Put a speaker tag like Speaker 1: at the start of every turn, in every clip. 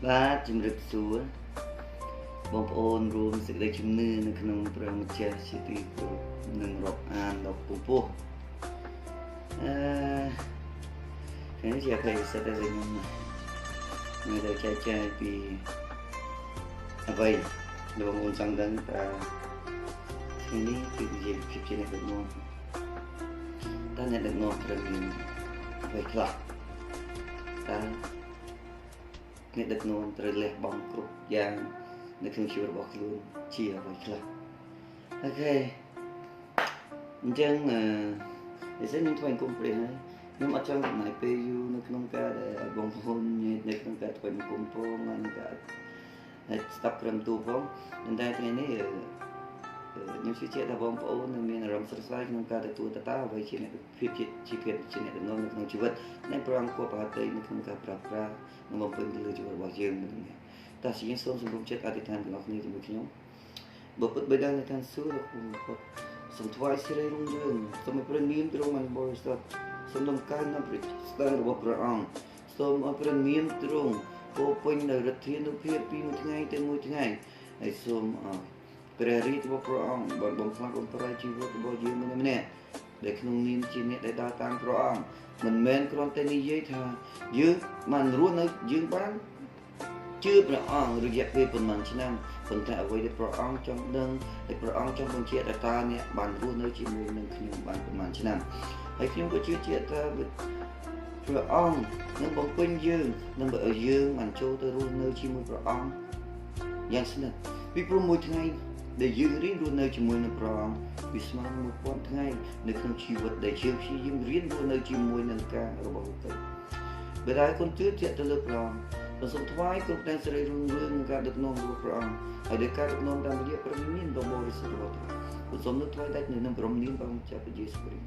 Speaker 1: បាទជំរាបសួរបងប្អូនរួមសេចក្តីជំនឿនៅក្នុងព្រះម្ចាស់ជាទីគោរពនិងរាប់អានដល់ពពោះនេះជាអ្វីសិតដែលខ្ញុំមានតែចែកចាយពីអ្វីដែលបងប្អូនចង់ដឹងថាថ្ងៃនេះគឺជាភាពជាអ្នកដឹកនាំតើអ្នកដឹកនាំត្រូវមានអ្វីខ្លះតើអ្នកដឹកនាំត្រូវលះបង់គ្រប់យ៉ាងនៅក្នុងជីវិតរបស់ខ្លួនជាអ្វីខ្លះអូខេអញ្ចឹងដូចខ្ញុំធ្វើអង្គមព្រះហើយខ្ញុំអត់ចង់ចំណាយពេលយូរនៅក្នុងការដែលបងប្អូននៅក្នុងការធ្វើអង្គមផងនិងការស្ដាប់ព្រមទូផងប៉ុន្តែថ្ងៃនេះខ្ញុំជឿជាក់ថាបងប្អូននឹងមានអារម្មណ៍ស្រស់ស្រាយក្នុងការទទួលតើអ្វីជាអ្នកភាពជាភាពជាអ្នកដឹកនាំនៅក្នុងជីវិតនិងប្រងគួរប្រហែលទៅនៅក្នុងការប្រើប្រាស់និងបំពេញលើជីវិតរបស់យើងនេះតើជាយើងសូមសម្រុំចិត្តអធិដ្ឋានទាំងអស់គ្នាជាមួយខ្ញុំបើពុតបិតានៅខាងសួគ៌លោកសូមថ្វាយសិរីរុងរឿងសូមឲ្យព្រះនាមទ្រង់បានបរិសុទ្ធសូមដំកើងនូវព្រះស្ដេចរបស់ព្រះអង្គសូមឲ្យព្រះនាមទ្រង់ពោពេញដោយឫទ្ធានុភាពពីមួយថ្ងៃទៅមួយថ្ងៃហើយសូមឲ្យព្រះរាជរបស់ព្រះអង្គបានបំផ្លាញបំប្រែជីវិតរបស់យើងម្នាក់ដែលក្នុងនាមជាអ្នកដែលដើរតាមព្រះអង្គមិនមែនគ្រាន់តែនិយាយថាយើងបានរស់នៅយើងបានជឿព្រះអង្គរយៈពេលប៉ុន្មានឆ្នាំប៉ុន្តែអ្វីដែលព្រះអង្គចង់ដឹងដែលព្រះអង្គចង់បញ្ជាក់ថាអ្នកបានរស់នៅជាមួយនឹងខ្ញុំបានប៉ុន្មានឆ្នាំហើយខ្ញុំក៏ជឿជាក់ថាព្រះអង្គនឹងបំពេញយើងនឹងឲ្យយើងបានចូលទៅរស់នៅជាមួយព្រះអង្គយ៉ាងស្និទ្ធពីព្រោះមួយថ្ងៃដែលយើងរៀនរស់នៅជាមួយនឹងព្រះអង្គវាស្មើនឹង1000ថ្ងៃនៅក្នុងជីវិតដែលយើងព្យាយាមរៀនរស់នៅជាមួយនឹងការរបស់លោកទៅបើតែគុណជឿជាក់ទៅលើព្រះអង្គសូមថ្វាយគ្រប់ទាំងសេរីរុងរឿងនិងការដឹកនាំរបស់ព្រះអង្គហើយដោយការដឹកនាំតាមរយៈព្រះវិញ្ញាណដ៏បរិសុទ្ធរបស់ព្រះអង្គសូមនឹកថ្វាយដាច់នៅក្នុងព្រមនាមព្រះម្ចាស់ព្រះយេស៊ូវគ្រីស្ទ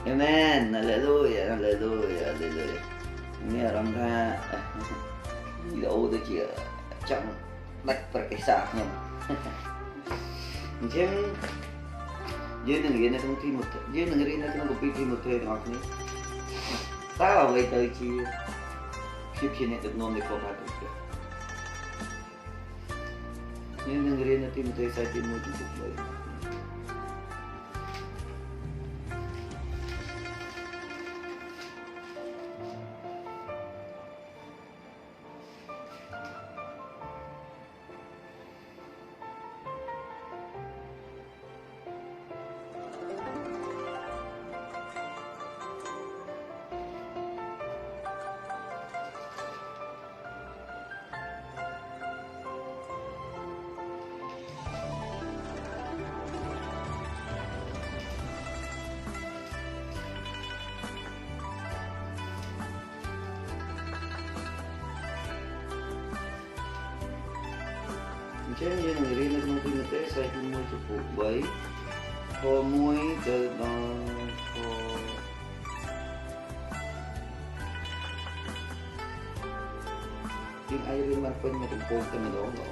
Speaker 1: អាមែនហាឡេលូយ៉ាហាឡេលូយ៉ាហាឡេលូយ៉ាមានអារម្មណ៍ថាវីដេអូដូចជាចង់ដាច់ប្រកាសខ្ញុំអញ្ចឹងយើងនឹងរៀននៅក្នុងទីមុខយើងនឹងរៀននៅក្នុងគម្ពីរទីមុខទាំងអស់គ្នាតើអ្វីទៅជាភាពជាអ្នកដឹកនាំនៃព្រះបាទព្រះយើងនឹងរៀននៅទីមុខទី1ចំពោះ3អញ្ចឹងយើងនឹងរៀននៅក្នុងទីម៉ូតេខ្សែទី1ចំពោះ3ខ1ទៅដល់ខយើងអាចរៀនបានពេញមួយចំពោះតែម្ដងល្អ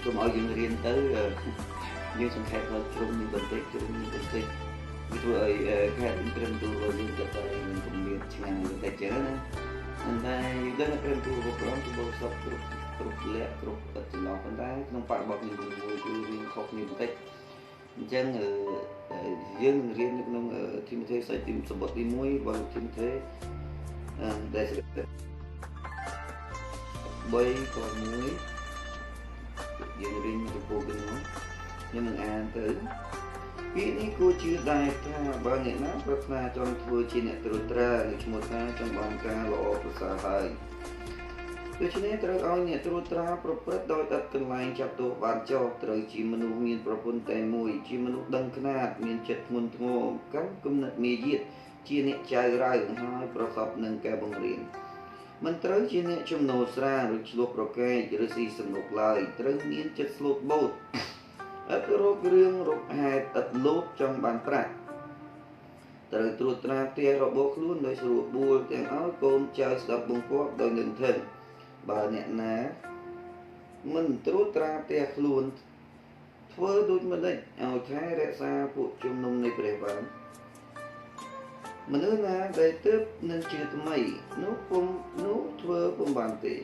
Speaker 1: កុំឲ្យយើងរៀនទៅយើងសង្ខេបដល់ជ្រុំនេះបន្តិចជ្រុំនេះបន្តិចវាធ្វើឲ្យខែព្រមទូរបស់យើងទៅនឹងគម្លាតឆ្ងាយបន្តិចចឹងណាប៉ុន្តែយើងដឹងថាព្រមទូរបស់ព្រះអង្គគឺបរិសុទ្ធគ្រប់លក្ខគ្រប់ឥតចំណងប៉ុន្តែក្នុងបរិបទនេះមួយគឺរៀនខុសគ្នាបន្តិចអញ្ចឹងយើងនឹងរៀននៅក្នុងទីម៉ូថេសាច់ទីសម្បត្តិទី1របស់ទីម៉ូថេដែល3ក៏1យើងរៀនចំពោះនេះខ្ញុំនឹងអានទៅពាក្យនេះគួរជឿដែរថាបើអ្នកណាប្រាថ្នាចង់ធ្វើជាអ្នកត្រួតត្រាឬឈ្មោះថាចង់បានការល្អប្រសើរហើយដូច្នេះត្រូវឲ្យអ្នកត្រួតត្រាប្រព្រឹត្តដោយឥតកន្លែងចាប់ទោសបានចោលត្រូវជាមនុស្សមានប្រពន្ធតែមួយជាមនុស្សដឹងខ្នាតមានចិត្តធ្ងន់ធ្ងរកាន់គំនិតមាយាទជាអ្នកចៅរៅហើយប្រសពនឹងការបង្រៀនមិនត្រូវជាអ្នកចំណោស្រាឬឆ្លោះប្រកែកឬស៊ីសំណុកឡើយត្រូវមានចិត្តស្លូតបូតឥតរករឿងរកហេតុឥតលោភចង់បានប្រាក់ត្រូវត្រួតត្រាផ្ទះរបស់ខ្លួនដោយស្រួលបួលទាំងឲ្យកូនចៅស្ដាប់បង្គាប់ដោយនឹងធឹងបើអ្នកណាមិនត្រួតត្រាផ្ទះខ្លួនធ្វើដូចម្ដេចឲ្យថែរក្សាពួកជំនុំនៃព្រះបាន មនុស្សណាដែលទើបនឹងជាថ្មីនោះធ្វើពុំបានទេ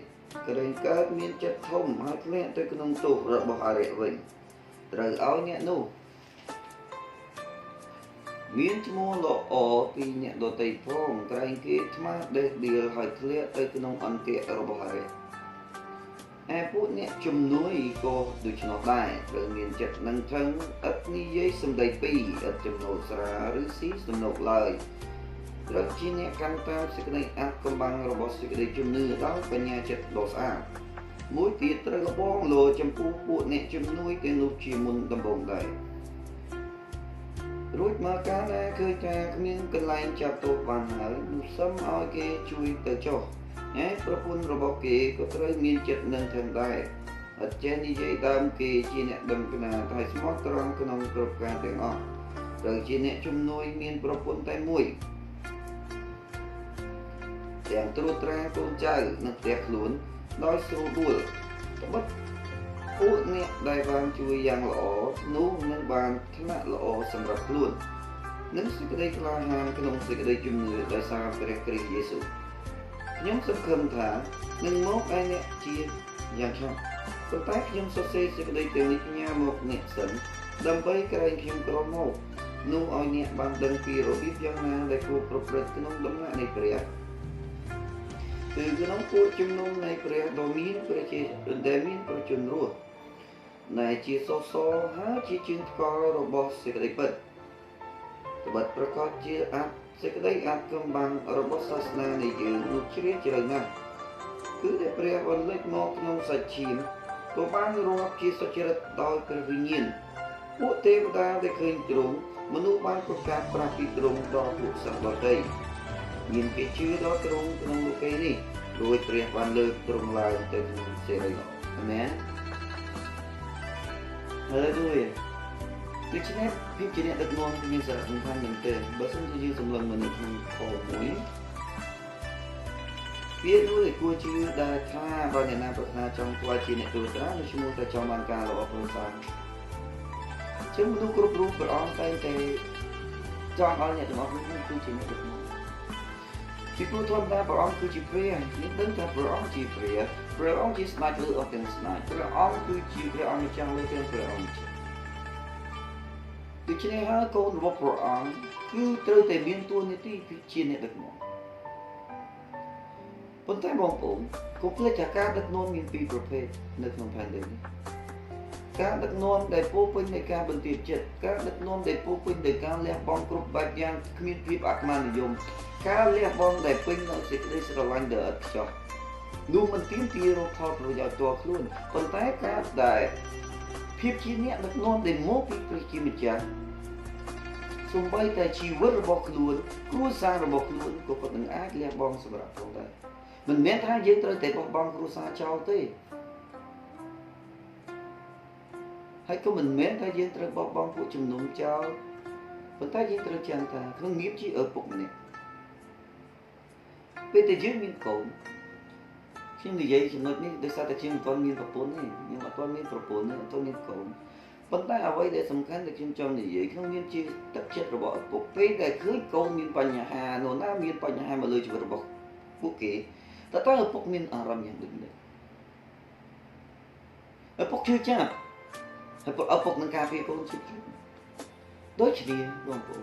Speaker 1: ក្រែងកើតមានចិត្តធំហើយធ្លាក់ទៅក្នុងទោសរបស់អរិយវិញត្រូវឲ្យអ្នកនោះមានឈ្មោះល្អពីអ្នកដទៃផងក្រែងគេថ្មាដេះដៀលហើយធ្លាក់ទៅក្នុងអន្ទាក់របស់អរិយឯពួកអ្នកជំនួយក៏ដូច្នោះដែរត្រូវមានចិត្តនឹងថឹងឥតនិយាយសម្ដីពីរឥតចំណូលស្រាឬស៊ីសំណុកឡើយត្រូវជាអ្នកកាន់តាមសេចក្តីអាត់កំបាំងរបស់សេចក្តីជំនឿដោយបញ្ញាចិត្តដ៏ស្អាតមួយទៀតត្រូវបងលោចំពោះពួកអ្នកជំនួយទាំងនោះជាមុនដំបូងដែររួចមកកាលណាឃើញថាគ្មានកន្លែងចាប់ទោសបានហើយនោះសុំឲ្យគេជួយទៅចុះហើយប្រពន្ធរបស់គេក៏ត្រូវមានចិត្តនឹងថែមដែរអត់ចេះនិយាយដើមគេជាអ្នកដឹងកណាតែស្មោះត្រង់ក្នុងគ្រប់ការទាំងអស់ត្រូវជាអ្នកជំនួយមានប្រពន្ធតែមួយទាំងត្រួតត្រាកូនចៅនិងផ្ទះខ្លួនដោយស្រួលបួលត្បិតពួកអ្នកដែលបានជួយយ៉ាងល្អនោះនឹងបានថ្នាក់ល្អសម្រាប់ខ្លួននិងសេចក្តីក្លាហានក្នុងសេចក្តីជំនឿដោយសារព្រះគ្រីស្ទយេស៊ូវខ្ញុំសង្ឃឹមថានឹងមកឯអ្នកជាយ៉ាងឆាប់ប៉ុន្តែខ្ញុំសរសេរសេចក្តីទាំងនេះផ្ញើមកអ្នកសិនដើម្បីក្រែងខ្ញុំក្រមកនោះឲ្យអ្នកបានដឹងពីរបៀបយ៉ាងណាដែលគួរប្រព្រឹត្តក្នុងដំណាក់នៃព្រះគឺក្នុងពួកជំនុំនៃព្រះដ៏មានព្រះជាដែលមានប្រជញ្ញរស់ដែលជាសសរហើយជាជើងថ្កល់របស់សេចក្តីពិតត្បិតប្រកបជាសេចក្តីអាចកំបាំងរបស់សាសនានៃយើងនោះជ្រាលជ្រៅណាស់គឺដែលព្រះបន្លិចមកក្នុងសាច់ឈាមក៏បានរាប់ជាសុចរិតដោយព្រះវិញ្ញាណពួកទេវតាដែលឃើញទ្រង់មនុស្សបានប្រកាសប្រាប់ពីទ្រង់ដល់ពួកសត្វដទៃមានគេជឿដល់ទ្រង់ក្នុងលោកីនេះរួចព្រះបានលើកទ្រង់ឡើងទៅក្នុងសេរីល្អអាមែនហើយด้วยដូច្នេះភាពជាអ្នកដឹកនាំមានសារៈសំខាន់មែនទែនបើសិនជាយើងសម្លឹងមនុស្សក្នុងខមួយវាដូចគួរជឿដែលថាបើអ្នកណាប្រាថ្នាចង់ខ្លាចជាអ្នកទូត្រានៅឈ្មោះតែចង់បានការល្អប្រសើរជាមនុស្សគ្រប់រូបព្រះអង្គតែងតែចង់ឲ្យអ្នកទាំងអស់នេះគឺជាអ្នកដឹកនាំពីព្រោះធម្មតាព្រះអង្គគឺជាព្រះយើងដឹងថាព្រះអង្គជាព្រះអង្គជាស្ដេចលើអស់ទាំងស្ដេចព្រះអង្គគឺជាព្រះអង្គម្ចាស់លើទាំងព្រះអង្គម្ចាស់ដូច្នេះហើយកូនរបស់ព្រះអង្គគឺត្រូវតែមានតួនាទីជាអ្នកដឹកនាំប៉ុន្តែបងប្អូនកុំភ្លេចថាការដឹកនាំមានពីរប្រភេទនៅក្នុងផែនដីនេះការដឹកនាំដែលពោពេញដោយការបន្ទាបចិត្តការដឹកនាំដែលពោពេញដោយការលះបង់គ្រប់បែបយ៉ាងគ្មានភាពអាត្មានិយមការលះបង់ដែលពេញដោយសេចក្តីស្រឡាញ់ដ៏ឥតខ្ចោះនោះមិនទាមទាររកផលប្រយោជន៍ផ្ទាល់ខ្លួនប៉ុន្តែការដែលភាពជាអ្នកដឹកនាំដែលមកពីព្រះជាម្ចាស់សូម្បីតែជីវិតរបស់ខ្លួនគ្រួសាររបស់ខ្លួនក៏គាត់នឹងអាចលះបង់សម្រាប់ផងដែរមិនមែនថាយើងត្រូវតែបោះបង់គ្រួសារចោលទេហើយក៏មិនមែនថាយើងត្រូវបោះបង់ពួកជំនុំចោលប៉ុន្តែយើងត្រូវចាំថាក្នុងនាមជាឪពុកម្នាក់ពេលដែលយើងមានកូនខ្ញុំនិយាយចំណុចនេះដោយសារតែខ្ញុំមិនទាន់មានប្រពន្ធទេខ្ញុំអត់ទាន់មានប្រពន្ធទេអត់ទាន់មានកូនប៉ុន្តែអ្វីដែលសំខាន់ដែលខ្ញុំចង់និយាយក្នុងនាមជាទឹកចិត្តរបស់ឪពុកពេលដែលឃើញកូនមានបញ្ហានោះណាមានបញ្ហាមកលើជីវិតរបស់ពួកគេតើតើឪពុកមានអារម្មណ៍យ៉ាងដូចម្តេចឪពុកជឿចាប់ហើយឪពុកនឹងការពារកូនជឿចាប់ដូចគ្នាបងប្អូន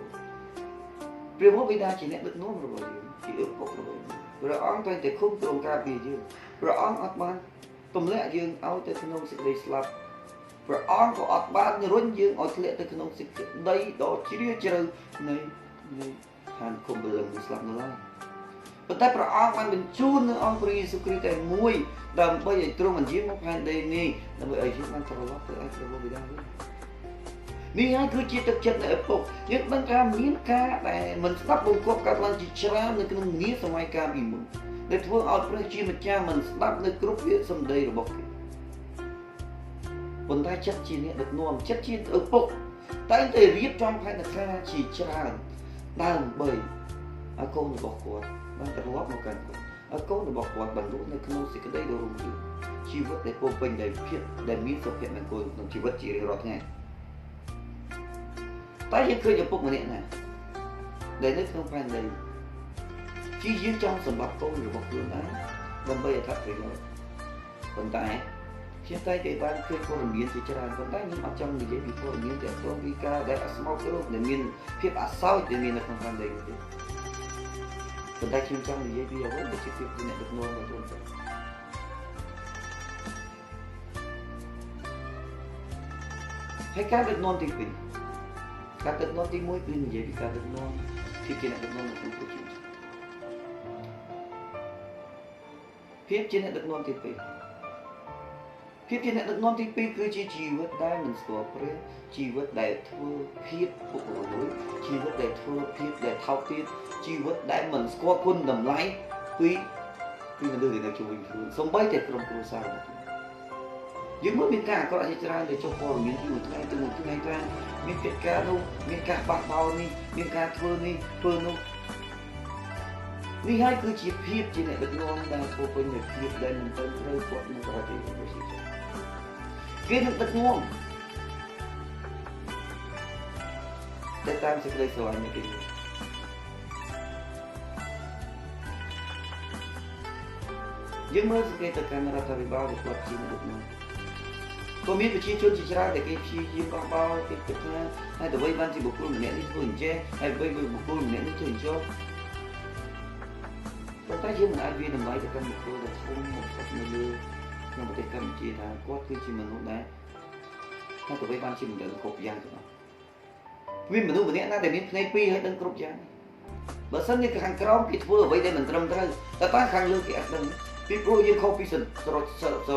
Speaker 1: ព្រះបិតាជាអ្នកដឹកនាំរបស់យើងជាឪពុករបស់យើងព្រះអង្គតែតែគុំទ្រង់ការពារយើងព្រះអង្គអត់បានទម្លាក់យើងឲ្យទៅក្នុងសេចក្តីស្លាប់ព្រះអង្គក៏អត់បានរុញយើងឲ្យធ្លាក់ទៅក្នុងសេចក្តីដ៏ជ្រាលជ្រៅនៃឋានគុំព្រលឹងស្លាប់នោះឡើយប៉ុន្តែព្រះអង្គបានបញ្ជូននៅអង្គព្រះយេស៊ូវគ្រីស្ទតែមួយដើម្បីឲ្យទ្រង់បញ្ជាមកផែនដីនេះដើម្បីឲ្យយើងបានត្រឡប់ទៅឯព្រះបិតាវិញនេះហើយគឺជាទឹកចិត្តនៃឪពុកយើងដឹងថាមានការដែលមិនស្ដាប់បង្គាប់កើតឡើងជាច្រើននៅក្នុងនាសម័យកាលពីមុនដែលធ្វើឲ្យព្រះជាម្ចាស់មិនស្ដាប់នៅគ្រប់ពាក្យសម្ដីរបស់គេប៉ុន្តែចិត្តជាអ្នកដឹកនាំចិត្តជាឪពុកតែងតែរៀបចំផែនការជាច្រើនដើម្បីឲ្យកូនរបស់គាត់បានត្រឡប់មកកាន់គាត់ឲ្យកូនរបស់គាត់បានរស់នៅក្នុងសេចក្តីដ៏រុងរឿងជីវិតដែលពោរពេញដោយភាពដែលមានសុភមង្គលក្នុងជីវិតជារៀងរាល់ថ្ងៃតែយើងឃើញឪពុកម្នាក់ណា ដែលនៅក្នុងផែនដីជាយើងចង់សម្រាប់កូនរបស់ខ្លួនឯងដើម្បីអត្ថប្រយោជន៍ប៉ុន្តែខ្ញុំតែគេបានឃើញព័ត៌មានជាច្រើនប៉ុន្តែខ្ញុំអត់ចង់និយាយពីព័ត៌មានទាក់ទងពីការដែលអស្មោកគ្រោកដែលមានភាពអសោចដែលមាននៅក្នុងផែនដីនេះទេប៉ុន្តែខ្ញុំចង់និយាយពីអ្វីដែលជាភាពជាអ្នកដឹកនាំរបស់ខ្លួនទៅហើយការដឹកនាំទី2ការដឹកនាំទី1គឺនិយាយពីការដឹកនាំភាពជាអ្នកដឹកនាំនៅក្នុងប្រជាជនភាពជាអ្នកដឹកនាំទី2ភាពជាអ្នកដឹកនាំទី2គឺជាជីវិតដែលមិនស្គាល់ព្រះជីវិតដែលធ្វើភាពពុករលួយជីវិតដែលធ្វើភាពដែលថោកទាបជីវិតដែលមិនស្គាល់គុណតម្លៃពីមនុស្សដែលនៅជុំវិញខ្លួនសូម្បីតែក្រុមគ្រួសាររបស់ខ្លួនយើងមើលមានការអាក្រក់ជាច្រើនដែលចុះព័ត៌មានពីមួយថ្ងៃទៅមួយថ្ងៃថាមានកិច្ចការនោះមានការបះបោរនេះមានការធ្វើនេះធ្វើនោះនេះហើយគឺជាភាពជាអ្នកដឹកនាំដែលពោពេញដោយភាពដែលមិនត្រូវគាត់នៅប្រទេសរបស់គេគេនឹងដឹកនាំតែតាមសេចក្តីស្រឡាញ់នៃគេយើងមើលសង្កេតទៅកាន់រដ្ឋាភិបាលដែលគាត់ជាអ្នកដឹកនាំក៏មានប្រជាជនជាច្រើនដែលគេព្យាយាមបះបោរគេគិតថាហើយអ្វីបានជាបុគ្គលម្នាក់នេះធ្វើអញ្ចេះហើយអ្វីបុគ្គលម្នាក់នេះធ្វើអញ្ចឹងប៉ុន្តែយើងមិនអាចវាតម្លៃទៅកាន់បុគ្គលដែលធំបំផុតនៅលើក្នុងប្រទេសកម្ពុជាថាគាត់គឺជាមនុស្សដែលថាអ្វីបានជាមនុស្សគ្រប់យ៉ាងទាំងអស់មានមនុស្សម្នាក់ណាដែលមានភ្នែកពីរហើយដឹងគ្រប់យ៉ាងបើសិនជាខាងក្រោមគេធ្វើអ្វីដែលមិនត្រឹមត្រូវតែតាមខាងលើគេអត់ដឹងពីព្រោះយើងខុសពីស្រោចត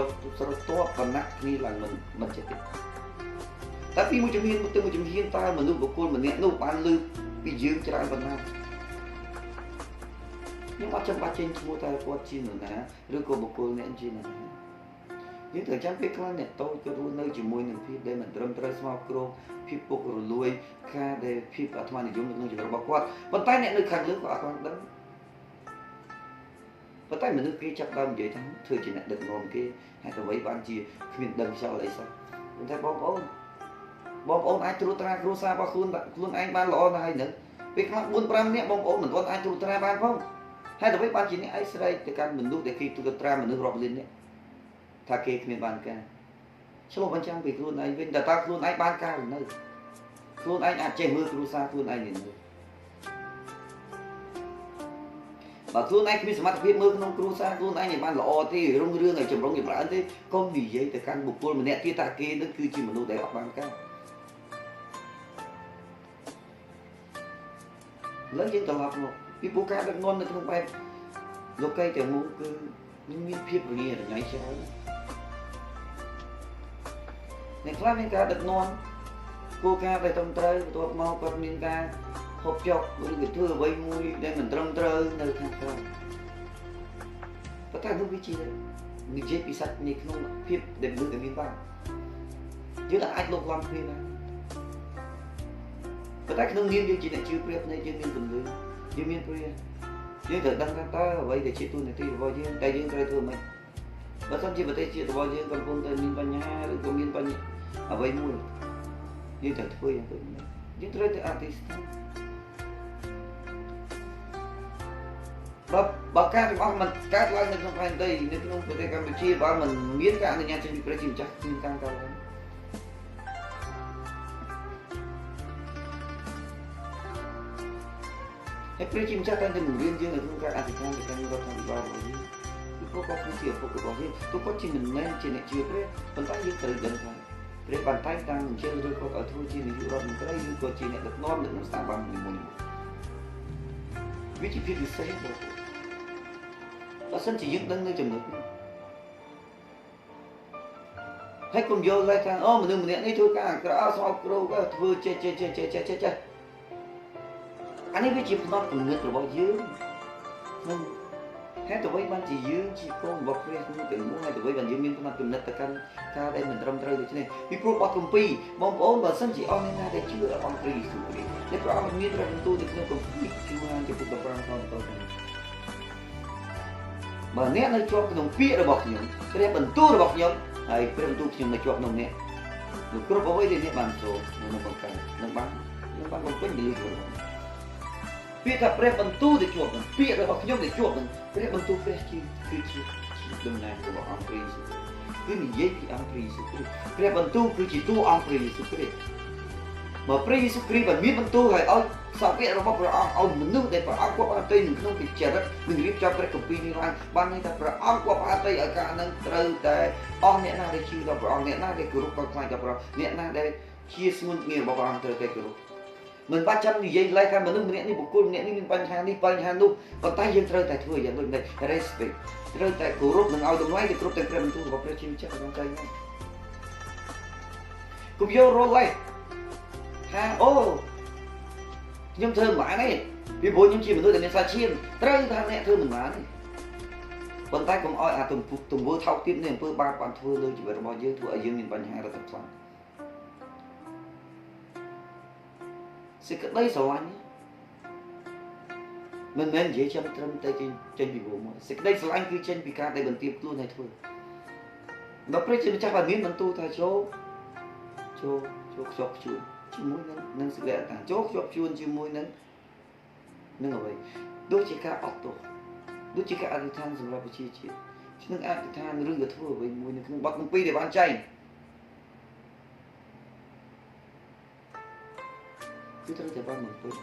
Speaker 1: បកំណាក់គ្នាឡើងមិនចេះទេតែពីមួយជំហានទៅមួយជំហានតើមនុស្សបុគ្គលម្នាក់នោះបានលើពីយើងច្រើនប៉ុណ្ណាខ្ញុំអត់ចាំបាច់ចេញឈ្មោះតើគាត់ជានរណាឬក៏បុគ្គលអ្នកជានរណាយើងត្រូវចាំពេលខ្លះអ្នកតូចក៏រស់នៅជាមួយនឹងភាពដែលមិនត្រឹមត្រូវស្មោកគ្រោកភាពពុករលួយការដែលភាពអាត្មានិយមនៅក្នុងជីវិតរបស់គាត់ប៉ុន្តែអ្នកនៅខាងលើក៏អត់បានដឹងប៉ុន្តែមនុស្សគេចាប់ដើមនិយាយថាធ្វើជាអ្នកដឹកនាំគេហើយអ្វីបានជាគ្មានដឹងខ្យល់អីសោះប៉ុន្តែបងប្អូនអាចត្រួតត្រាគ្រួសាររបស់ខ្លួនឯងបានល្អណាស់ហើយនឹងពេលខ្លះ 4-5 នាក់បងប្អូនមិនទាន់អាចត្រួតត្រាបានផងហើយអ្វីបានជាអ្នកឯងស្រែកទៅកាន់មនុស្សដែលគេត្រួតត្រាមនុស្សរាប់លាននាក់ថាគេគ្មានបានការឆ្លុះបញ្ចាំងពីខ្លួនឯងវិញតើខ្លួនឯងបានការឬនៅខ្លួនឯងអាចចេះមើលគ្រួសារខ្លួនឯងនេះបើខ្លួនឯងគ្មានសមត្ថភាពមើលក្នុងគ្រួសារខ្លួនឯងបានល្អទេរុងរឿងឲ្យចម្រុងចម្រើនទេកុំនិយាយទៅកាន់បុគ្គលម្នាក់ទៀតថាគេនឹងគឺជាមនុស្សដែលអត់បានការលើយើងត្រឡប់មកពីព្រោះការដឹកនាំនៅក្នុងបែបលោកីទាំងមូលគឺមានភាពរញ៉េរញ៉ៃច្រើនអ្នកខ្លះមានការដឹកនាំគោលការណ៍ដែលត្រឹមត្រូវបន្ទាប់មកគាត់មានការហូបចុកឬក៏ធ្វើអ្វីមួយដែលមិនត្រឹមត្រូវនៅខាងក្រៅប៉ុន្តែនោះវាជានិយាយពីសាច់នៃក្នុងភាពដែលមនុស្សដែលមានបានយើងអាចលុបលាន់គ្នាបានប៉ុន្តែក្នុងនាមយើងជាអ្នកជឿព្រះភ្នែកយើងមានពន្លឺយើងមានព្រះយើងត្រូវដឹងថាតើអ្វីដែលជាទូនាទីរបស់យើងតែយើងត្រូវធ្វើម៉េចបើសិនជាប្រទេសជាតិរបស់យើងកំពុងតែមានបញ្ហាឬក៏មានបញ្ហាអ្វីមួយយើងត្រូវធ្វើយ៉ាងដូចនេះយើងត្រូវទៅអធិស្ឋានបើការទាំងអស់មិនកើតឡើងនៅក្នុងផែនដីនៅក្នុងប្រទេសកម្ពុជាបើមិនមានការអនុញ្ញាតចេញពីព្រះជាម្ចាស់គ្មានការកើតឡើងហើយព្រះជាម្ចាស់តែនឹងបង្រៀនយើងនៅក្នុងការអធិដ្ឋានទៅកាន់រដ្ឋាភិបាលរបស់យើងពីព្រោះគាត់គឺជាឪពុករបស់យើងទោះគាត់ជាមិនមែនជាអ្នកជឿព្រះប៉ុន្តែយើងត្រូវដឹងថាព្រះបានតែងតាំងអញ្ជើញឬគាត់ឲ្យធ្វើជានាយករដ្ឋមន្ត្រីឬក៏ជាអ្នកដឹកនាំនៅក្នុងស្ថាប័ននីមួយៗវាជាភាពពិសេសរបស់គាត់បើសិនជាយើងដឹងនៅចំណុចនេះហើយកុំយល់តែថាអូមនុស្សម្នាក់នេះធ្វើការអាក្រក់ស្អប់គ្រោកធ្វើចេះអានេះវាជាផ្នត់គំនិតរបស់យើងនឹងហេតុអ្វីបានជាយើងជាកូនរបស់ព្រះនោះទាំងនោះហេតុអ្វីបានយើងមានផ្នត់គំនិតទៅកាន់ការដែលមិនត្រឹមត្រូវដូច្នេះពីព្រោះបទគម្ពីរបងប្អូនបើសិនជាអស់អ្នកណាដែលជឿអង្គព្រះយេស៊ូវគ្រីស្ទដែលព្រះអង្គមានព្រះបន្ទូលនៅក្នុងគម្ពីរជំនាន់ជាពុទ្ធប្រាំខតទៅបើអ្នកនៅជាប់ក្នុងពាក្យរបស់ខ្ញុំព្រះបន្ទូលរបស់ខ្ញុំហើយព្រះបន្ទូលខ្ញុំនៅជាប់ក្នុងអ្នកនោះគ្រប់អ្វីដែលអ្នកបានចូលក្នុងបង្កើតនឹងបានបំពេញទៅលើខ្លួន ពាក្យថាព្រះបន្ទូលដែលជួបនឹងពាក្យរបស់ខ្ញុំដែលជួបនឹងព្រះបន្ទូលព្រះគឺជាដំណើររបស់អង្គព្រះយេស៊ូវគឺនិយាយពីអង្គព្រះយេស៊ូវគ្រីស្ទព្រះបន្ទូលគឺជាតួអង្គព្រះយេស៊ូវគ្រីស្ទបើព្រះយេស៊ូវគ្រីស្ទបានមានបន្ទូលឲ្យសាវករបស់ព្រះអង្គឲ្យមនុស្សដែលព្រះអង្គគាត់បានទៅនៅក្នុងវិចារៈនឹងរៀបចំព្រះគម្ពីរនេះឡើងបានន័យថាព្រះអង្គគាត់បានទៅឲ្យការនឹងត្រូវតែអស់អ្នកណាដែលជឿដល់ព្រះអង្គអ្នកណាដែលគោរពដល់ខ្លាចដល់ព្រះអង្គអ្នកណាដែលជាស្ងួនងាររបស់ព្រះអង្គត្រូវតែគោរពមិនបាច់ចាំនិយាយឡើយថាមនុស្សម្នាក់នេះបុគ្គលម្នាក់នេះមានបញ្ហានេះបញ្ហានោះប៉ុន្តែយើងត្រូវតែធ្វើយ៉ាងដូចនេះ respect ត្រូវតែគោរពនិងឲ្យតម្លៃទៅគ្រប់ទាំងព្រះបន្ទូលរបស់ព្រះជាម្ចាស់ក្នុងใจហ្នឹងគុំយករលឯងថាអូខ្ញុំធ្វើមិនបានទេពីព្រោះខ្ញុំជាមនុស្សដែលមានសាច់ឈាមត្រូវថាអ្នកធ្វើមិនបានទេប៉ុន្តែកុំឲ្យអាទង្វើថោកទាបនេះអំពើបាបបានធ្វើលើជីវិតរបស់យើងធ្វើឲ្យយើងមានបញ្ហារត់ទៅខ្លាំងសេចក្តីស្រឡាញ់មិនមែននិយាយចាំត្រឹមតែចេញពីព្រោះមកសេចក្តីស្រឡាញ់គឺចេញពីការដែលបន្ទាបខ្លួនឲ្យធ្វើដល់ព្រះជាម្ចាស់បានមានបន្ទូលថាចូលខ្ជាប់ខ្ជួនជាមួយនឹងសេចក្តីអធិដ្ឋានចូលខ្ជាប់ខ្ជួនជាមួយនឹងអ្វីដូចជាការអត់ទោសដូចជាការអធិដ្ឋានសម្រាប់ប្រជាជាតិនឹងអធិដ្ឋានឬក៏ធ្វើអ្វីមួយនៅក្នុងបទគម្ពីរដែលបានចែងគឺត្រូវតែបានបំពេញ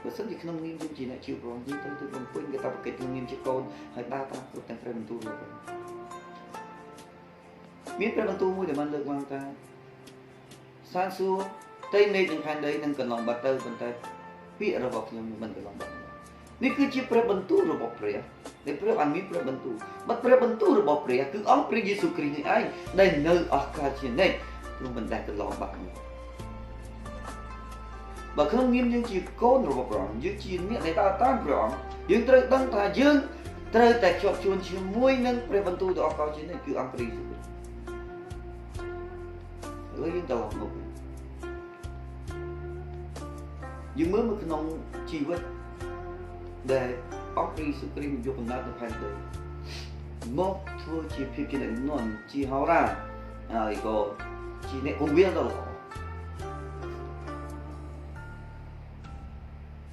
Speaker 1: បើសិនជាក្នុងនាមយើងជាអ្នកជឿព្រះអង្គយើងត្រូវបំពេញកាតព្វកិច្ចក្នុងនាមជាកូនហើយដើរតាមគ្រប់ទាំងព្រះបន្ទូលរបស់ព្រះមានព្រះបន្ទូលមួយដែលបានលើកឡើងថាសានសួរផ្ទៃមេឃនិងផែនដីនឹងកន្លងបាត់ទៅប៉ុន្តែពាក្យរបស់ខ្ញុំមិនកន្លងបាត់នេះគឺជាព្រះបន្ទូលរបស់ព្រះដែលព្រះបានមានព្រះបន្ទូលបាត់ព្រះបន្ទូលរបស់ព្រះគឺអង្គព្រះយេស៊ូវគ្រីស្ទនេះឯងដែលនៅអស់កលជានិច្ចទ្រង់មិនដែលកន្លងបាត់នោះបើក្នុងនាមយើងជាកូនរបស់ព្រះអង្គយើងជាអ្នកដែលដើរតាមព្រះអង្គយើងត្រូវដឹងថាយើងត្រូវតែជាប់ជួនជាមួយនឹងព្រះបន្ទូលដ៏អស្ចារ្យជានិច្ចគឺអង្គព្រះយេស៊ូវគ្រីស្ទឥឡូវយើងត្រឡប់មកយើងមើលមកក្នុងជីវិតដែលអង្គព្រះយេស៊ូវគ្រីស្ទយកកំណើតនៅផែនដីមកធ្វើជាភាពជាអ្នកនាំជាហោរាហើយក៏ជាអ្នកគង្វាលដ៏ល្អ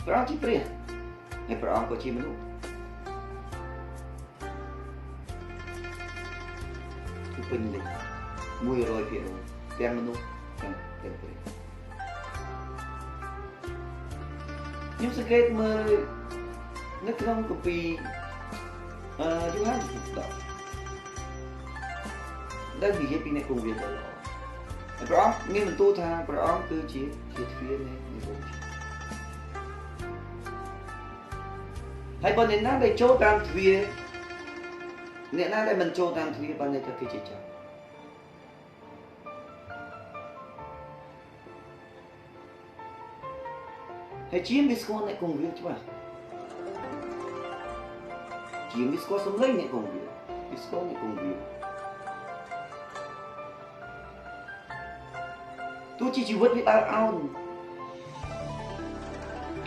Speaker 1: ព្រះអង្គជាព្រះហើយព្រះអង្គក៏ជាមនុស្សគឺពេញលេញ 100% ទាំងមនុស្សទាំងព្រះខ្ញុំសង្កេតមើលនៅក្នុងគម្ពីរយូហានជំពូក 10ដែលនិយាយពីអ្នកគង្វាលដ៏ល្អហើយព្រះអង្គមានបន្ទូលថាព្រះអង្គគឺជាទ្វារនៃនិរោធហើយបើអ្នកណាដែលចូលតាមទ្វារអ្នកណាដែលមិនចូលតាមទ្វារបានន័យថាគឺជាចាប់ហើយជាមានស្គាល់អ្នកគង្វាលច្បាស់ជាមានស្គាល់សំឡេងអ្នកគង្វាលមានស្គាល់អ្នកគង្វាលទោះជាជីវិតវាដើរអោន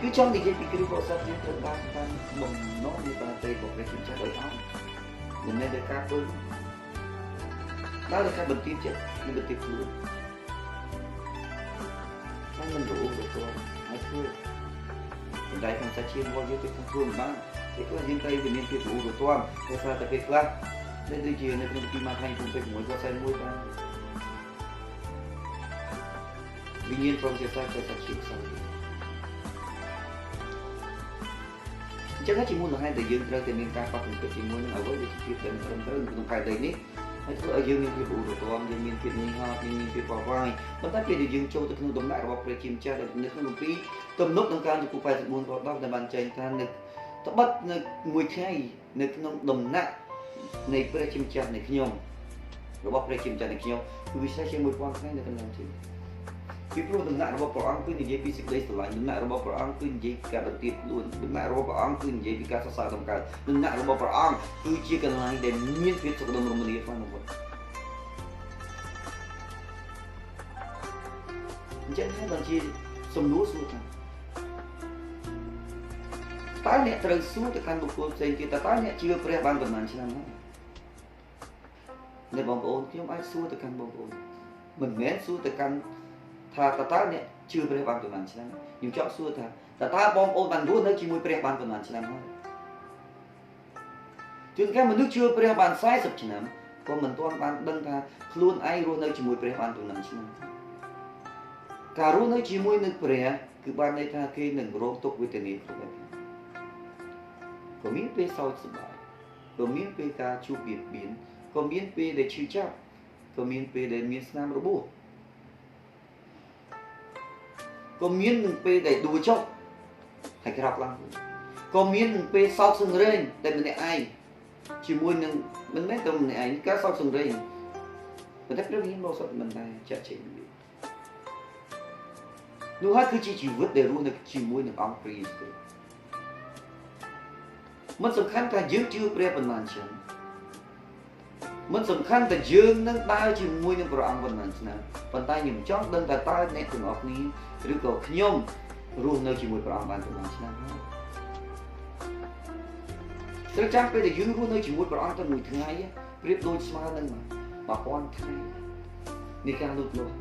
Speaker 1: គឺចង់និយាយពីគ្រីស្ទបរិស័ទយើងត្រូវបានបំណងនៃបានទេរបស់ព្រះជាម្ចាស់ដោយអោនមិនមែនតែការធ្វើដល់តែការបន្ទាបចិត្តនិងបន្ទាបខ្លួនហើយមិនรู้ទៅខ្លួនហើយធ្វើបណ្ដៃក្នុងសាច់ឈាមរបស់យើងទៅក្នុងខ្លួនបានពេលខ្លះយើងត្រូវមានភាពรู้ទៅទាន់ដោយសារតែពេលខ្លះដែលដូចជានៅក្នុងគម្ពីរម៉ាថាយ6 ខ41បានវិញ្ញាណព្រមជាសាច់តែសាច់ឈាមសាច់ចឹងជាមូលហេតុដែលយើងត្រូវតែមានការប៉ះទង្គិចជាមួយនឹងអ្វីដែលជាភាពដែលត្រឹមត្រូវក្នុងផែនដីនេះហើយធ្វើឲ្យយើងមានភាពឧត្តមយើងមានភាពនឿយហត់យើងមានភាពបោះវាយប៉ុន្តែពេលដែលយើងចូលទៅក្នុងដំណាក់របស់ព្រះជាម្ចាស់ដែលនៅក្នុងគម្ពីរទំនុកនឹងការចំពោះ84 ខ 10ដែលបានចែងថានៅត្បិតនៅមួយថ្ងៃនៅក្នុងដំណាក់នៃព្រះជាម្ចាស់នៃខ្ញុំរបស់ព្រះជាម្ចាស់នៃខ្ញុំគឺវិសេសជាង 1000 ថ្ងៃនៅកន្លែងនេះពីព្រោះដំណាក់របស់ព្រះអង្គគឺនិយាយពីសេចក្តីស្រឡាញ់ដំណាក់របស់ព្រះអង្គគឺនិយាយពីការបន្ទាបខ្លួនដំណាក់របស់ព្រះអង្គគឺនិយាយពីការសរសើរដំណើរដំណាក់របស់ព្រះអង្គគឺជាកន្លែងដែលមានភាពសុខដុមរមនាខ្លាំងបំផុតអញ្ចឹងហើយបានជាសំណួរសួរថាតើអ្នកត្រូវសួរទៅកាន់បុគ្គលផ្សេងទៀតតើអ្នកជឿព្រះបានប៉ុន្មានឆ្នាំហើយអ្នកបងប្អូនខ្ញុំអាចសួរទៅកាន់បងប្អូនមិនមែនសួរទៅកាន់ថាតើអ្នកជឿព្រះបានប៉ុន្មានឆ្នាំខ្ញុំចង់សួរថា แต่ถ้าบองโอนบันรู้นึกจีมวยเปรียบบันประมาณฉะนั้นจนแค่มันนึกเชื่อเปรียบบันไซส์สุดฉะนั้นก็มันตัวบันดังการคล้วนไอรู้นึกจีมวยเปรียบบันประมาณฉะนั้นการรู้นึกจีมวยนึกเปรียบคือบันในท่าคือหนึ่งโรคตกวิตามินก็มีเป็นสาวสบายก็มีเป็นการชูเบียดเบียนก็มีเป็นได้ชื่อจับก็มีเป็นได้มีสนามระบุก็มีหนึ่งเป็นได้ดูชกให้กระดับลังก็มีหนึ่งเป็นสาวสงเรงแต่มันในไอchỉ muốn nhưng mình mấy tụi này anh cá sau sừng đây mình thấy rất hiếm bao giờ mình này chặt chẽ lúc hát cứ chỉ vứt để luôn được chỉ muốn được ông freeze mình sầm khăn cả dương chưa pre phần màn chân mình sầm khăn cả dương nâng tay chỉ muốn được vào ông phần màn chân phần tay nhầm chót đơn tay tay nét từng ọc ní rồi có nhom luôn nơi chỉ muốn vào ông phần màn chânซึ่งจ้างไปแต่ยืนรู้ในชีวิตประอันตั้งมือถึงไงเปรียบโดยสมาร์ทนั่นมาป้อนไงในการหลุดลอย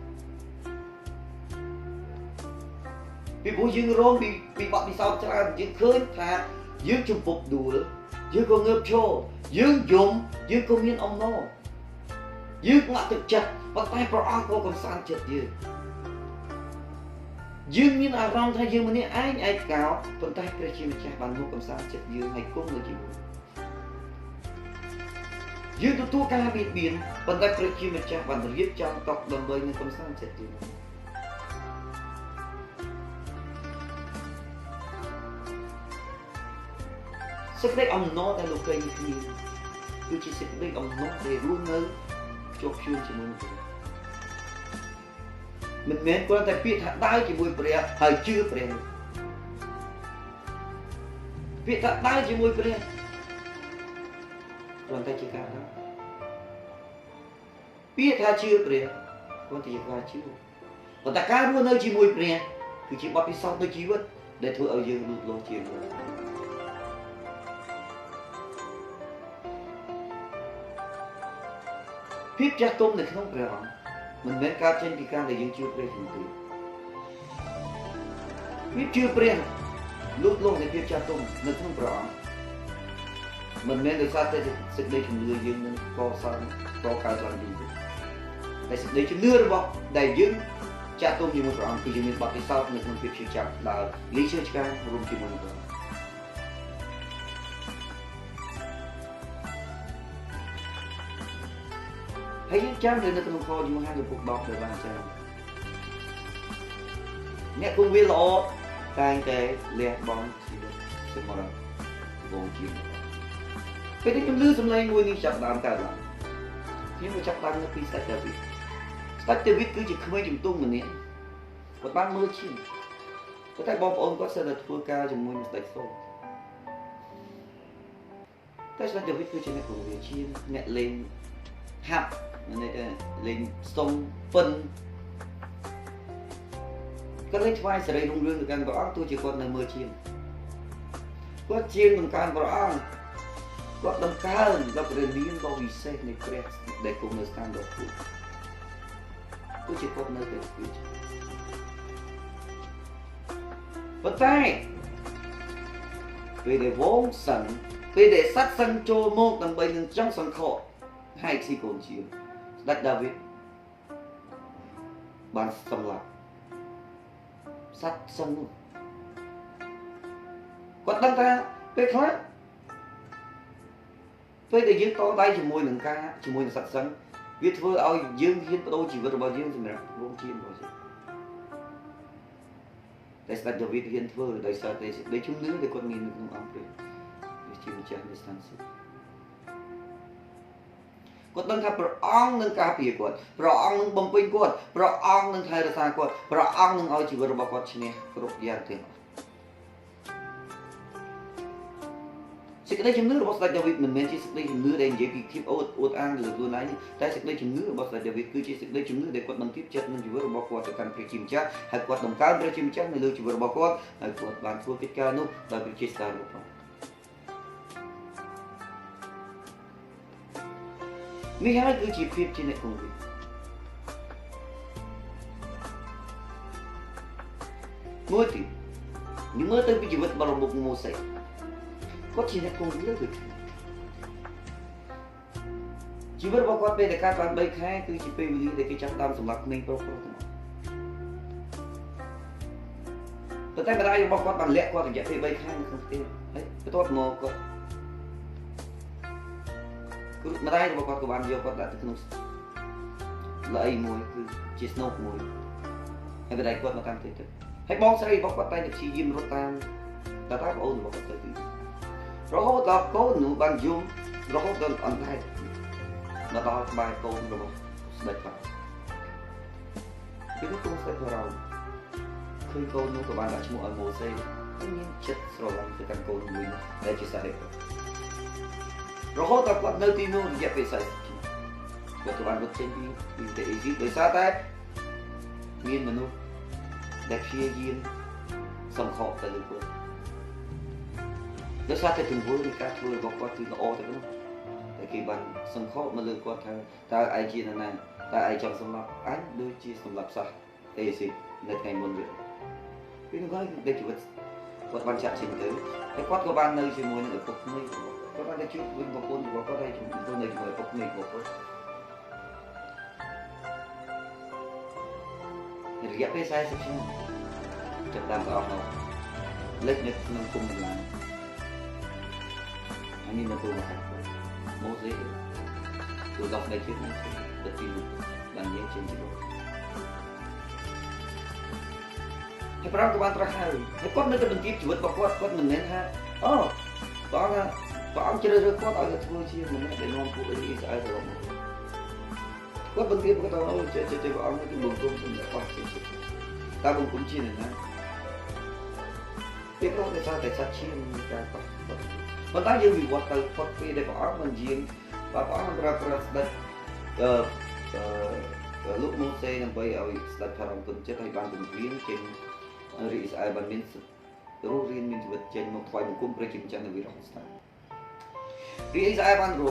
Speaker 1: ปีผู้ยืนร้องปีบัดปีสาวจะยืนเคยแทนยืนจุ่มปุบดูเลยยืนก็เงือบโชว์ยืนยมยืนก็มีนอมโน่ยืนงัดตึกจัดปัตตาประอันก็กำสันจัดยืนมีอารมณ์ถ้ายืนมันนี่ไอ้เก่าปัตตาประชิมจัดบรรลุกำสันจัดยืนให้กุ้งเลยจีบยืนตัวการบิดเบียนบรรดาประชิมจักรบรรลุจังตอกดำเบยในคำสั่งเจ็ดยืนสักได้อมโนแต่ลูกเคยมีคือchỉสักได้อมโนđểรู้เนื้อจบชื่นchỉ muốn mình mến quan tại biết thật đai chỉ mùi bia hay chưa bia biết thật đai chỉ mùi bia còn ta chỉ cả đó biết thật chưa bia còn ta chỉ cả chưa còn ta cá luôn nơi chỉ mùi bia cứ chỉ bắt đi sau tôi chỉ vứt để thôi ở dương lụt lột chuyện rồi biết cha tôm này không bia mình nên cao trên cái can để dương chưa bia thành tựu biết chưa bia lúc luôn để biết cha tôm nó không rõ mình nên được sao để sự đây chúng đưa dương nên có cao làm gì để sự đây chúng đưa được bọc đầy dương cha tôm như một rõ thì dương mình bọc cái sau mình không biết chưa chặt là lý chưa cha rung chỉ một rõ thấy cháu thì nó không có dùng hai người cuộc bọc để bàn sao nè cũng biết lộ càng cái lẹ bóng chỉ được sự mà vô chịu cái đấy chúng lưu xong lên ngồi đi chặt đám cả rồi nhưng mà chặt đám nó khi sách David cứ chỉ không mấy chừng tung mà nè một ban mưa chi có thể bom ôn có sẽ là thua cao chừng mùi sách số cái sách David cứ chỉ là của người chi nhẹ lên hạp này lên sông phân có lấy vai sẽ đây rung rương được ăn bỏ tôi chỉ còn là mưa chiên có chiên bằng can bỏ có đâm cá gặp rồi miếng bao vì xe này press để cùng người stand up tôi chỉ còn nơi để quyết vận tay về để vốn sẵn về để sát sân cho một tầm bầy lần trong sân khổ hai khi còn chiều đất David bàn xâm lạc sát sân luôn còn đăng ta về khác về để dương to tay chỉ môi nâng ca chỉ môi nâng sát sân viết vừa ao dương hiến đôi chỉ vừa bao dương thì mình vốn chiên rồi tại sao David hiến vừa tại sao để chúng nữ để con nhìn không ăn được để chịu chân để sản xuấtก็ต้องทำพระองค์นึงการเปลี่ยนกฎพระองค์นึงบ่มเป็นกฎพระองค์นึงไทยรักษากฎพระองค์นึงเอาชีวิตរបស់គាត់ឈ្នះគ្រប់យ៉ាងទាំងអស់សេចក្តីជំនឿរបស់ស្ដេចដាវីតមិនមែនជាសេចក្តីជំនឿដែលនិយាយពីភាពអួតអាងលើខ្លួនឯងតែសេចក្តីជំនឿរបស់ស្ដេចដាវីតគឺជាសេចក្តីជំនឿដែលគាត់បានទាបចិត្តនឹងជីវិតរបស់គាត់ទៅកាន់ព្រះជាម្ចាស់ហើយគាត់ដំកើងព្រះជាម្ចាស់នៅលើជីវិតរបស់គាត់ហើយគាត់បានធ្វើកិច្ចការនោះដោយព្រះជាស្ដេចរបស់គាត់នេះហើយគឺជាភាពជាអ្នកគង់វិមួយទៀត nhưng mới tới cáiជីវិតរបស់លោកម៉ូសេគាត់ជាអ្នកគង់វាលដូចជីវិតរបស់គាត់ពេលដែលកើតបាន3ខែគឺជាពេលវេលាដែលគេចាប់តាមសម្រាប់ក្មេងប្រុសៗទាំងអស់តែម្ដាយរបស់គាត់បានលាក់គាត់រយៈពេល3ខែនៅក្នុងផ្ទះហើយបន្ទាប់មកគាត់គឺម្ដាយរបស់គាត់ក៏បានយកគាត់ដាក់ទៅក្នុងល្អីមួយគឺជាស្នូកមួយហើយម្ដាយគាត់មកតាមផ្ទះទៅហើយបងស្រីរបស់គាត់តែព្យាយាមរត់តាមតាប្អូនរបស់គាត់ទៅរហូតដល់កូននោះបានយំរហូតដល់អន្តែមកដល់ក្បែរកូនរបស់ស្ដេចគាត់គឺកូនស្ដេចផារ៉ោឃើញកូននោះក៏បានដាក់ឈ្មោះឲ្យម៉ូសេហើយមានចិត្តស្រឡាញ់ទៅកាន់កូនមួយនោះដែលជាសាហេតុរហូតដល់គាត់នៅទីនោះរយៈពេល40ឆ្នាំគាត់ក៏បានរត់ចេញពីប្រទេសអ៊ីជីបដោយសារតែមានមនុស្សដែលព្យាយាមសង្ខប់ទៅលើគាត់ដោយសារតែទង្វើនៃការធ្វើរបស់គាត់គឺល្អទៅនោះតែគេបានសង្ខប់មកលើគាត់ថាតើឯងជានរណាតើឯងចង់សម្លាប់អញដូចជាសម្លាប់សោះអេស៊ីនៅថ្ងៃមុនវិញពីនោះគាត់ដែលជីវិតគាត់បានចាក់ចេញទៅហើយគាត់ក៏បាននៅជាមួយនឹងឪពុកក្មេងគាត់បានទៅជួបវិញប្រពន្ធរបស់គាត់ហើយជួបនៅជាមួយឪពុកក្មេងរបស់គាត់រយៈពេល40ឆ្នាំចាប់តាមអស់មកលេចនៅក្នុងគុំម្ល៉េះហើយមាននៅទូមកម៉ូសេទូដល់នៅជិតទៅទីនោះបាននិយាយចេញទៅហើយប្រាំក៏បានត្រាស់ហើយគាត់នៅតែបន្ទាបជីវិតរបស់គាត់មិនមែនថាអូព្រះអង្គជ្រើសរើសគាត់ឲ្យទៅធ្វើជាម្នាក់ដែលនាំពួកអ៊ីស្រាអែលទៅរកមកគាត់បន្ទាបគាត់ថាអូចេះព្រះអង្គគឺបង្គំសម្រាប់គាត់ជាតើបង្គំជាណាពេលគាត់ទៅតែសាច់ឈាមការគាត់ប៉ុន្តែយើងវិវត្តទៅផុតពីដែលព្រះអង្គមិនយាងព្រះអង្គប្រើប្រាស់ស្ដេចលោកម៉ូសេដើម្បីឲ្យស្ដេចផារ៉ោទុនចិត្តឲ្យបានពង្រៀនចេញរាជអ៊ីស្រាអែលបានមានរស់រានមានជីវិតចេញមកថ្វាយបង្គំព្រះជាម្ចាស់នៃវីរហស្តារាជអ៊ីស្រាអែលបានរ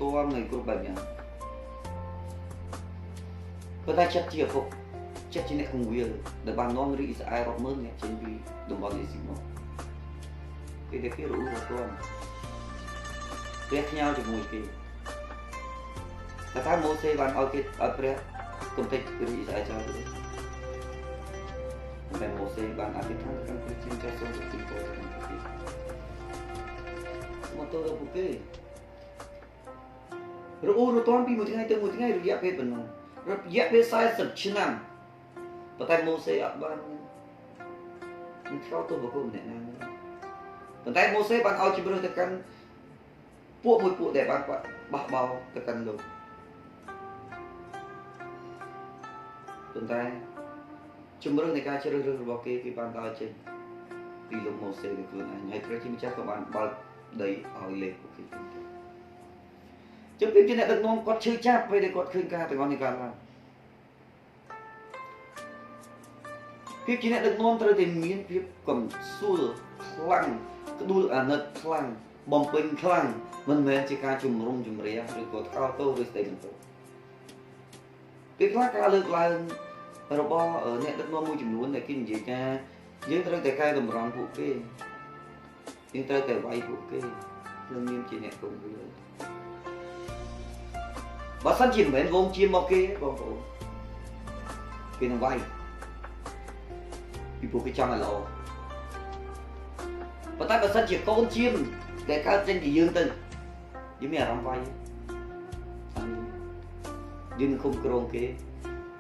Speaker 1: ទាំនៅគ្រប់បែបយ៉ាងប៉ុន្តែចិត្តជាឪពុកចិត្តជាអ្នកគង្វាលដែលបាននាំរាជអ៊ីស្រាអែលរាប់ម៉ឺនអ្នកចេញពីតំបន់អេស៊ីបមកគេតែគេរទាំព្រះខ្ញាល់ជាមួយគេតែម៉ូសេបានឲ្យគេឲ្យព្រះគំតិចរាជអ៊ីស្រាអែលចោលទៅតែម៉ូសេបានអធិដ្ឋានកាន់ព្រះជាម្ចាស់សូមទីពរទៅពួកគេមកទៅដល់ពួកគេរទាំពីមួយថ្ងៃទៅមួយថ្ងៃរយៈពេលប៉ុណ្ណឹងរយៈពេល40ឆ្នាំប៉ុន្តែម៉ូសេអត់បានមិនឆ្លងទៅបុគ្គលម្នាក់ណាប៉ុន្តែម៉ូសេបានឲ្យជំរឿនទៅកាន់ពួកមួយពួកដែលបានគាត់បោះបោទៅកាន់លោកប៉ុន្តែជំរឿននៃការជ្រើសរើសរបស់គេបានដល់ចេញពីលោកម៉ូសេដោយខ្លួនឯងហើយព្រះជាម្ចាស់ក៏បានបើកដីឲ្យលេខពួកគេចឹងពេលជាអ្នកដឹកនាំគាត់ឈឺចាប់ពេលដែលគាត់ឃើញការទាំងអស់នេះកើតឡើងភាពជាអ្នកដឹកនាំត្រូវតែមានភាពកំសួលខ្លាំងក្ដួលអាណិតខ្លាំងបំពេញខ្លាំងមិនមែនជាការជំរុំជម្រះឬក៏ថ្កោលទោសឬស្ដីបន្ទោសពេលខ្លះការលើកឡើងរបស់អ្នកដឹកនាំមួយចំនួនដែលគេនិយាយថាយើងត្រូវតែកែតម្រង់ពួកគេយើងត្រូវតែវាយពួកគេនឹងមានជាអ្នកគំវាបើសិនជាមិនមែនវងជាមកគេបងប្អូនគេនឹងវាយពីពួកគេចង់ឲ្យល្អប៉ុន្តែបើសិនជាកូនជៀមដែលកើតចេញពីយើងទៅយើងមានអារម្មណ៍វាយយើងនឹងគុំក្រងគេ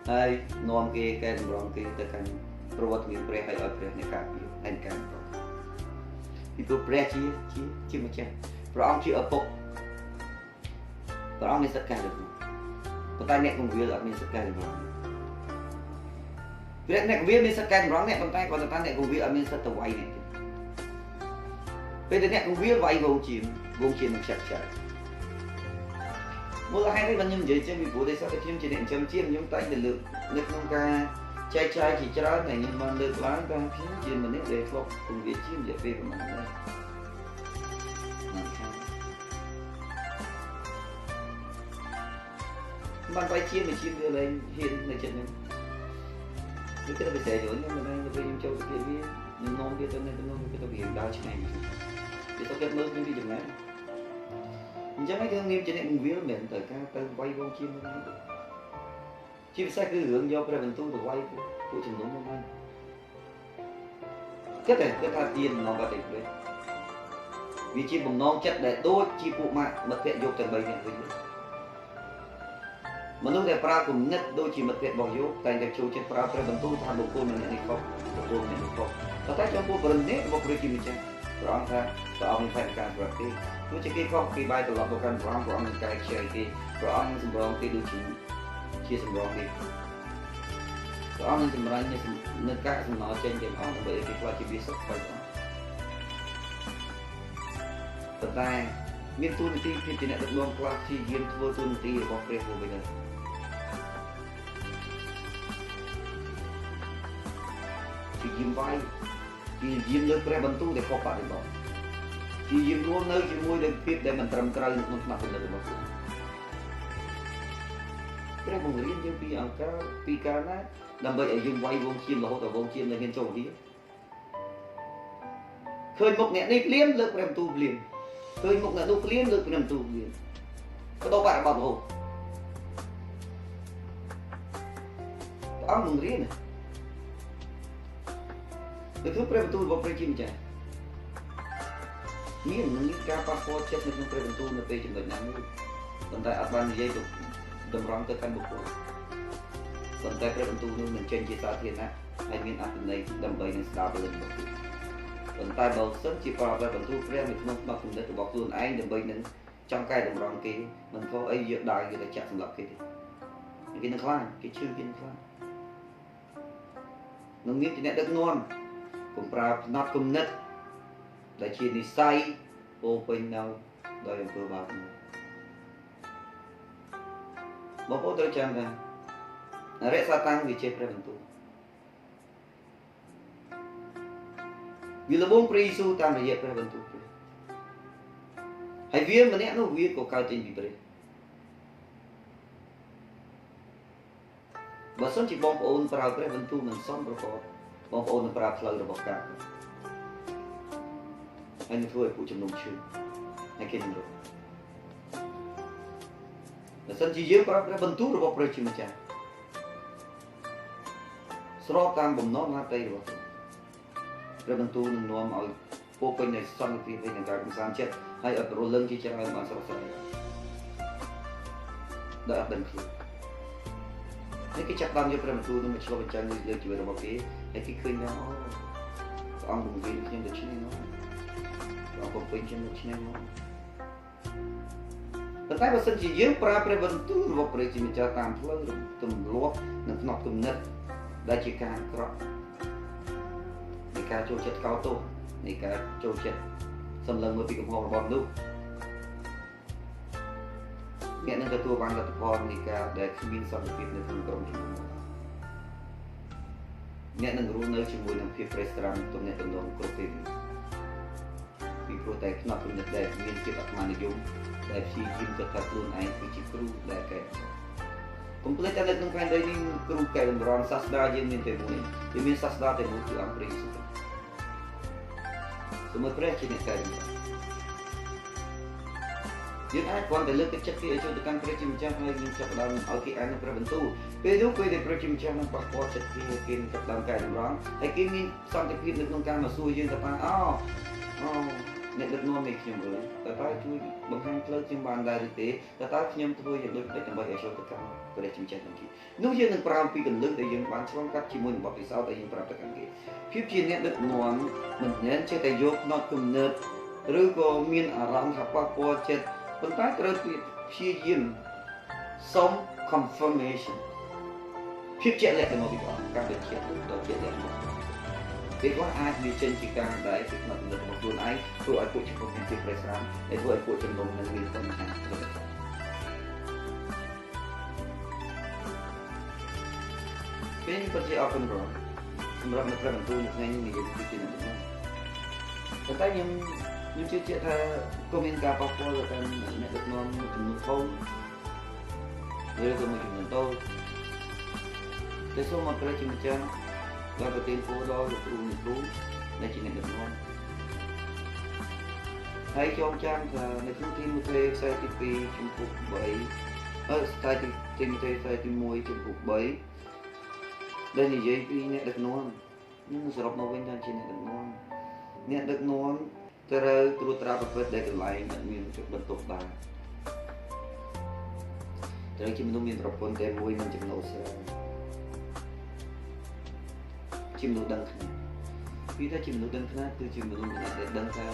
Speaker 1: ហើយនាំគេកែតម្រង់គេទៅកាន់ប្រវត្តិមានព្រះហើយឲ្យព្រះនៃការពារហើយការប្រកពីព្រោះព្រះជាម្ចាស់ព្រះអង្គជាឪពុកព្រះអង្គមានសិទ្ធិកែតម្រង់ប៉ុន្តែអ្នកគង្វាលអត់មានសិទ្ធិកែតម្រង់ព្រះអ្នកគង្វាលមានសិទ្ធិកែតម្រង់អ្នកប៉ុន្តែគាត់ថាអ្នកគង្វាលអត់មានសិទ្ធិទៅវាយអ្នកពេលដែលអ្នកគង្វាលវាយវងជានឹងខ្ចាត់មូលហេតុនេះបានខ្ញុំនិយាយចឹងពីព្រោះដោយសារតែខ្ញុំជាអ្នកចិញ្ចឹមជៀមខ្ញុំតែងតែលើកនៅក្នុងការចែកចាយជាច្រើនតែខ្ញុំបានលើកឡើងថាខ្ញុំជាមនុស្សដែលធ្លាប់គង្វាលជៀមរយៈពេលប្រហែលដែរបានបាយជៀមវាលែងហ៊ាននៅចិត្តខ្ញុំគឺទៅពិសេសយល់ខ្ញុំមិនដឹងទៅខ្ញុំចូលទៅវា nhưng non biết tôi nên tôi non cái tôi hiện đau trên này thì tôi kết mơ như đi chừng này chẳng mấy thương nghiêm trên này mình viết mình tới ca tới quay con chim chim sai cứ hướng do cái mình tu được quay của chừng đúng không anh cái này cái tha tiền nó có thể đấy vì chim bồng non chất để đôi chim phụ mạng mật vệ dục tầng bảy này mà lúc này pra cũng nhất đôi chỉ mật vệ bảo dục tại đẹp châu trên pra pra bần tu tham bộ cô này này không bộ cô này không và tại trong bộ bần nét bộ bơi chim mình rồi ông ta rồi ông phải càng rồi cái tôi chỉ cái không cái bài từ lọc bộ can rồi ông cái chơi cái rồi ông dùng rồi cái đôi chỉ chia dùng rồi cái rồi ông dùng rồi như nên cả dùng nó trên cái ông bởi cái qua chỉ biết sốc phải đó tận tai miền tu thì thì này được luôn qua thì game thua tu thì có cái của bây giờ thì game vai thì gameលើព្រះបន្ទូតែខុសបរិបទthì game luôn nơiជាមួយនឹងភាពដែលមិនត្រឹមត្រូវក្នុងផ្នែកផលិតរបស់ខ្លួនព្រះបង្រៀនយើងពីអង្គការពីកាលណាដើម្បីឲ្យយើងវាយវងឈាមរហូតដល់វងឈាមនៅហ៊ានចូលរៀនឃើញមុខអ្នកនេះភ្លាមលើកព្រះបន្ទូភ្លាមឃើញមុខអ្នកនោះភ្លាមលើកព្រះបន្ទូភ្លាមក៏ដល់បាត់របស់រហូតព្រះអង្គបង្រៀនទៅធ្វើព្រះបន្ទូលរបស់ព្រះជាម្ចាស់មានការប៉ះពាល់ចិត្តនៅក្នុងព្រះបន្ទូលនៅពេលចំណុចណាមួយប៉ុន្តែអត់បាននិយាយទៅតម្រង់ទៅកាន់បុគ្គលប៉ុន្តែព្រះបន្ទូលនោះនឹងចេញជាសាធារណៈហើយមានអត្ថន័យដើម្បីនឹងស្ដាប់លើរបស់ខ្លួនប៉ុន្តែបើសិនជាប្រើព្រះបន្ទូលព្រះនៅក្នុងផ្នែកគំនិតរបស់ខ្លួនឯងដើម្បីនឹងចង់កែតម្រង់គេមិនខុសអីយកដើរយកទៅចាក់សម្រាប់គេទេគេនឹងខ្លាចគេឈឺគេនឹងខ្លាចនឹងមានជាអ្នកដឹកនាំកុំប្រើផ្នត់គំនិតដែលជានិស័យពោពេញនៅដោយអំពើបាបបងប្អូនត្រូវចាំថារក្សាតាំងវាជាព្រះបន្ទូលវាលបងព្រះយេស៊ូវតាមរយៈព្រះបន្ទូលព្រះហើយវាម្នាក់នោះវាក៏កើតចេញពីព្រះបើសិនជាបងប្អូនប្រើព្រះបន្ទូលមិនសមប្រកបបងប្អូននឹងប្រើផ្លូវរបស់កាប់ហើយនឹងធ្វើឲ្យពួកជំនុំឈឺហើយគេនឹងរត់បើសិនជាយើងប្រើព្រះបន្ទូលរបស់ព្រះជាម្ចាស់ស្របតាមបំណងហត្ថីរបស់ព្រះបន្ទូលនឹងនាំឲ្យពោពេញនៃសន្តិភាពវិញនឹងការកំសាន្តចិត្តហើយអត់រលឹងជាច្រើនបានស្រស់ស្រាយដោយអត់ដឹងខ្លួនហើយគេចាប់បានយកព្រះបន្ទូលនឹងមកឆ្លុះបញ្ចាំងលើជីវិតរបស់គេហើយគេឃើញថាព្រះអង្គបង្រៀនខ្ញុំដូច្នេះនោះព្រះអង្គបំពេញខ្ញុំដូច្នេះនោះប៉ុន្តែបើសិនជាយើងប្រើព្រះបន្ទូលរបស់ព្រះជាម្ចាស់តាមផ្លូវទម្លាប់និងផ្នត់គំនិតដែលជាការអាក្រក់នៃការចូលចិត្តកោតទោសនៃការចូលចិត្តសម្លឹងមើលពីកំហុសរបស់មនុស្សអ្នកនឹងទទួលបានលទ្ធផលនៃការដែលគ្មានសន្តិភាពនៅក្នុងក្រុមជំនុំអ្នកនឹងរស់នៅជាមួយនឹងភាពប្រេះស្រាំទំនាក់ទំនងគ្រប់ពេលពីព្រោះតែផ្នត់គំនិតដែលមានភាពអាត្មានិយមដែលព្យាយាមគិតថាខ្លួនឯងគឺជាគ្រូដែលកែកុំភ្លេចថានៅក្នុងផែនដីនេះគ្រូកែតម្រង់សាស្ត្រាយើងមានតែមួយវាមានសាស្ត្រាតែមួយគឺអង្គព្រះយេស៊ូវសូមឲ្យព្រះជាអ្នកកែតម្រង់យើងអាចគ្រាន់តែលើកទឹកចិត្តគេឲ្យចូលទៅកាន់ព្រះជាម្ចាស់ហើយយើងចាប់ផ្ដើមឲ្យគេអាននៅព្រះបន្ទូលពេលនោះពេលដែលព្រះជាម្ចាស់នឹងប៉ះពាល់ចិត្តគេគេនឹងចាប់ផ្ដើមកែតម្រង់ហើយគេមានសន្តិភាពនៅក្នុងការមកសួរយើងថាអូអ្នកដឹកនាំនៃខ្ញុំអើយតើជួយបង្ហាញផ្លូវខ្ញុំបានដែរឬទេតើខ្ញុំធ្វើយ៉ាងដូចម្តេចដើម្បីឲ្យចូលទៅកាន់ព្រះជាម្ចាស់នឹងគេនោះយើងនឹងប្រើពីកលឹះដែលយើងបានឆ្លងកាត់ជាមួយនឹងបទពិសោធន៍ដែលយើងប្រាប់ទៅកាន់គេភាពជាអ្នកដឹកនាំមិនមែនចេះតែយកផ្នត់គំនិតឬក៏មានអារម្មណ៍ថាប៉ះពាល់ចិត្តប៉ុន្តែត្រូវព្យាយាមសុំ confirmation ភាពជាក់លាក់ទៅមកពីព្រះអង្គការបញ្ជាក់ដល់ជាក់លាក់មកពេលខ្លះអាចមានចេញពីការដែលពីផ្នត់គំនិតរបស់ខ្លួនឯងធ្វើឲ្យពួកជំនុំមានភាពប្រេះស្រាំហើយធ្វើឲ្យពួកជំនុំនឹងមានបញ្ហាពេលពិតជាអរគុណព្រះសម្រាប់នៅព្រះបន្ទូលនៅថ្ងៃនេះនិយាយពីជំនុំប៉ុន្តែខ្ញុំជឿជាក់ថាក៏មានការប៉ះពាល់ទៅតាមអ្នកដឹកនាំចំនួនធំឬក៏មួយចំនួនតូចតែសូមឲ្យព្រះជាម្ចាស់ដែលប្រទានពរដល់លោកគ្រូ ដែលជាអ្នកដឹកនាំហើយចូលចាំថានៅក្នុងទីមួយទេខ្សែទី2ជំពូក3ខ្សែទីមួយទេខ្សែទី1ជំពូក3ដែលនិយាយពីអ្នកដឹកនាំនឹងសរុបមកវិញថាជាអ្នកដឹកនាំត្រូវត្រួតត្រាប្រព្រឹត្តដែលកន្លែងអត់មានជប់បន្ទប់បានត្រូវជាមនុស្សមានប្រព័ន្ធតែមួយនឹងចំណូលស្រាលជាមនុស្សដឹងគ្នាពីតែជាមនុស្សដឹងគ្នាគឺជាមនុស្សម្នាក់ដែលដឹងថា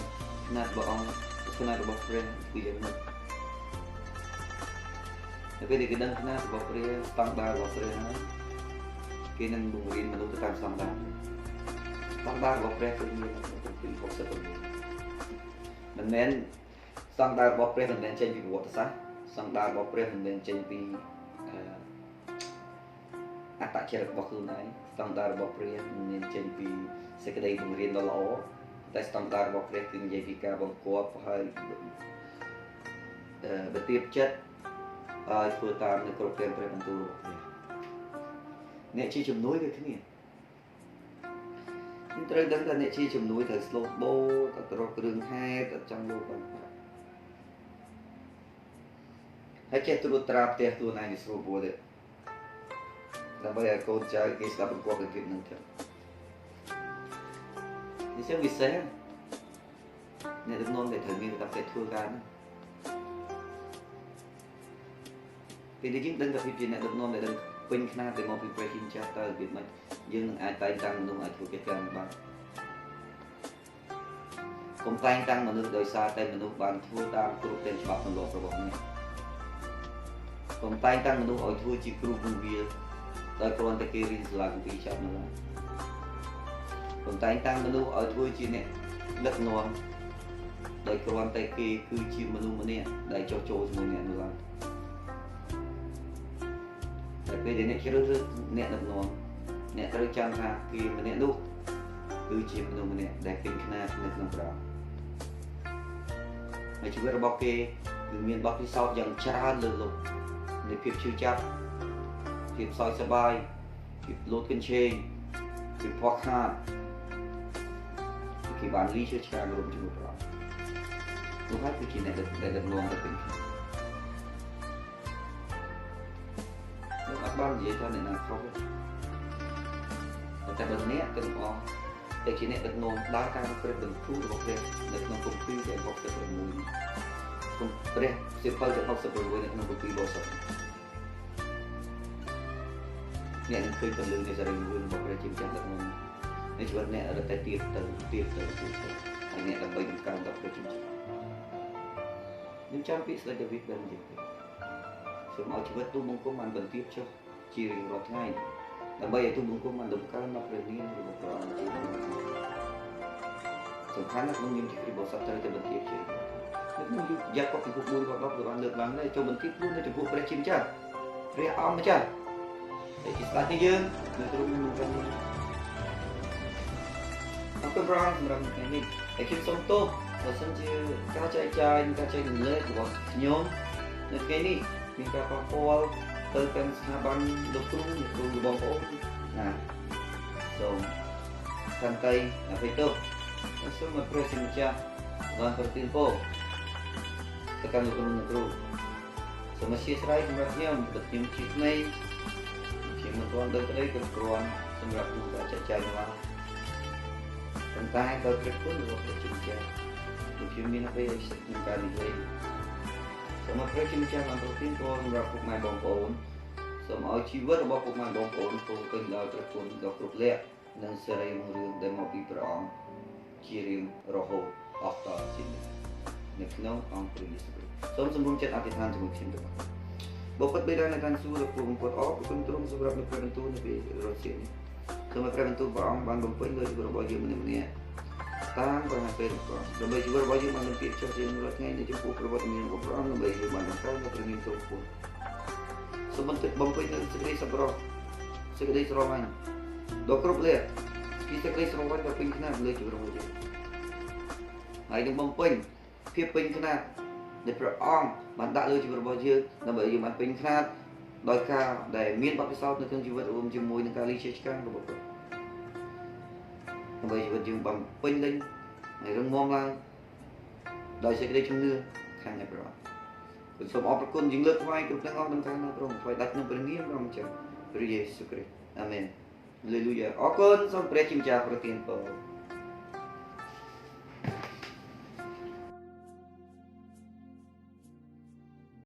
Speaker 1: ຂະຫນາດព្រះអង្គຂະຫນາດរបស់ព្រះគឺយ៉ាងម៉េចតែពេលដែលគេដឹងຂະຫນາດរបស់ព្រះស្តង់ដាររបស់ព្រះហើយគេនឹងបង្រៀនមនុស្សទៅតាមស្តង់ដាររបស់ព្រះគឺមានពី60មិនមែនស្តង់ដាររបស់ព្រះមិនមែនចេញពីប្រវត្តិសាស្ត្រស្តង់ដាររបស់ព្រះមិនមែនចេញពីអត្តចរិតរបស់ខ្លួនឯងស្តង់ដាររបស់ព្រះមានចេញពីសេចក្តីបង្រៀនដ៏ល្អតែស្តង់ដាររបស់ព្រះគឺនិយាយពីការបង្គាប់ហើយបទាបចិត្តឲ្យធ្វើតាមនៅគ្រប់ទាំងព្រះបន្ទូលរបស់ព្រះអ្នកជាជំនួយដូចគ្នាត្រូវដឹងថាអ្នកជាជំនួយត្រូវស្លូតបូទៅរកគ្រឿងហេតុចង់លោកបានហើយចេះត្រួតត្រាផ្ទះខ្លួនឯងឲ្យស្រួលបួលទេដើម្បីឲ្យកូនចៅគេស្ដាប់បង្គាប់ពីភាពនឹងទៅនេះជាវិសេសអ្នកដឹកនាំដែលត្រូវមានតែធ្វើការណាពេលដែលយើងដឹងថាភាពជាអ្នកដឹកនាំដែលដឹងពេញខ្នាតទៅមកពីព្រះជាម្ចាស់តើវាមិនយើងនឹងអាចតែងតាំងមនុស្សឲ្យធ្វើកិច្ចការនេះបានកុំតែងតាំងមនុស្សដោយសារតែមនុស្សបានធ្វើតាមគ្រប់ទាំងច្បាប់ទម្លាប់របស់អ្នកកុំតែងតាំងមនុស្សឲ្យធ្វើជាគ្រូពង្វាដោយគ្រាន់តែគេរៀនសាលាគម្ពីរចាប់នៅឡើយកុំតែងតាំងមនុស្សឲ្យធ្វើជាអ្នកដឹកនាំដោយគ្រាន់តែគេគឺជាមនុស្សម្នាក់ដែលចោះចូលជាមួយអ្នកនៅឡើយតែពេលដែលអ្នកជ្រើសរើសអ្នកដឹកនាំអ្នកត្រូវចាំថាគេម្នាក់នោះគឺជាមនុស្សម្នាក់ដែលពេញខ្នាតនៅក្នុងព្រះហើយជីវិតរបស់គេគឺមានបទពិសោធន៍យ៉ាងច្រើនលើលោកនៃភាពឈឺចាប់ភាពសោយសប្បាយភាពលោតកញ្ឆេងភាពខ្វះខាតគេបានលីជឿឆ្កាងរួមជាមួយព្រះនោះហើយគឺជាអ្នកដែលដឹកនាំទៅពេញខ្នាតលោកអត់បាននិយាយថាអ្នកណាខុសទេតែបើអ្នកទាំងអស់តែជាអ្នកដឹកនាំដើរតាមព្រះបន្ទូលរបស់ព្រះនៅក្នុងគម្ពីរដែល66គម្ពីរព្រះសៀវភៅទាំង66នៅក្នុងគម្ពីរបរិសុទ្ធអ្នកនឹងឃើញពលឹងនៃសេរីមួយរបស់ព្រះជាម្ចាស់ដឹកនាំในชีวิตเนี่ยเราแต่เตียบเติมอันนี้เราไปดูการดอกด้วยจริงๆnhưng trong vị sẽ được viết đơn gì số máuชีวิตตู้มงคลมันbận tiếp cho chỉ riêng lọt ngay là bây giờตู้mงคลมันđồng cao nó về niên thì một đoạn chỉสำคัญนะมึงยังที่บอกสัตว์จะบรรทิพย์เฉยแล้วมึงอยากก็เป็นพวกบุญก็รับหรือว่าเลือกหลังได้จนบรรทิพย์บุญได้จะพวกประชิมจ้าเรียกอ้อมมาจ้าไอ้ที่สตาร์ทยืนในตรงมึงกันเอาเป็นร้านสำหรับไอ้นี่ไอ้คิดสมโตเราสังเกตการใจการใจเหนื่อยหรือว่าโยมในไอ้นี่มีการปะปอลเติมเป็นสถาบันดกตุ้งดูบอลโอ้นะส่งกันไกนะไปโตsemua proses macam dalam pertimpo tekan negeri semua serai sebenarnya bertim ciknai cimentuan dari keperluan sembilan puluh caca lah tentang kalau pun juga bercinta mungkin mina apa yang sekali lagi semua proses macam dalam pertimpo berapa mai bongkon semua jiwa berapa mai bongkon pun dah terpun dah kerja dan serai murid dan mau diperangជារៀងរហូតអស់តជានិច្ចនៅក្នុងអង្គព្រះយេស៊ូវគ្រីស្ទសូមសម្រុំចិត្តអធិដ្ឋានជាមួយខ្ញុំទាំងអស់បបិទ្ធបិតានៅខាងសួគ៌លោកគ្រូបំផុតអរគុណទ្រង់សម្រាប់នៅព្រះបន្ទូលនៅពេលរសៀលនេះសូមឲ្យព្រះបន្ទូលព្រះអង្គបានបំពេញលើជីវិតរបស់យើងម្នាក់ៗតាមព្រះហឫទ័យរបស់ព្រះដើម្បីជីវិតរបស់យើងបានមានភាពចុះជាងរាល់ថ្ងៃនៅចំពោះប្រវត្តិមានរបស់ព្រះអង្គដើម្បីយើងបានបង្កើននៅព្រះនាមទ្រង់ខ្ពស់សូមបំពេញនៅសេចក្តីសប្បុរសសេចក្តីស្រឡាញ់ដ៏គ្រប់លក្ខពីសេចក្តីស្រឡាញ់ដ៏ពេញខ្នាតលើជីវិតរបស់យើងហើយនឹងបំពេញភាពពេញខ្នាតដែលព្រះអង្គបានដាក់លើជីវិតរបស់យើងដើម្បីយើងបានពេញខ្នាតដោយការដែលមានបទពិសោធន៍នៅក្នុងជីវិតរួមជាមួយនឹងការលីជាឆ្កាងរបស់ព្រះដ ដើម្បីជីវិតយើងបំពេញលេញហើយរឹងមាំឡើងដោយសេចក្តីជំនឿខាងអ្នកប្រអសូមអរគុណជាងលើកថ្វាយគ្រប់ទាំងអស់ក្នុងការនៅព្រះថ្វាយដាច់ក្នុងព្រះនាមព្រះម្ចាស់ព្រះយេស៊ូវគ្រីស្ទអាមែន Hallelujah. អរគុណសូមព្រះជាម្ចាស់ប្រទានពរ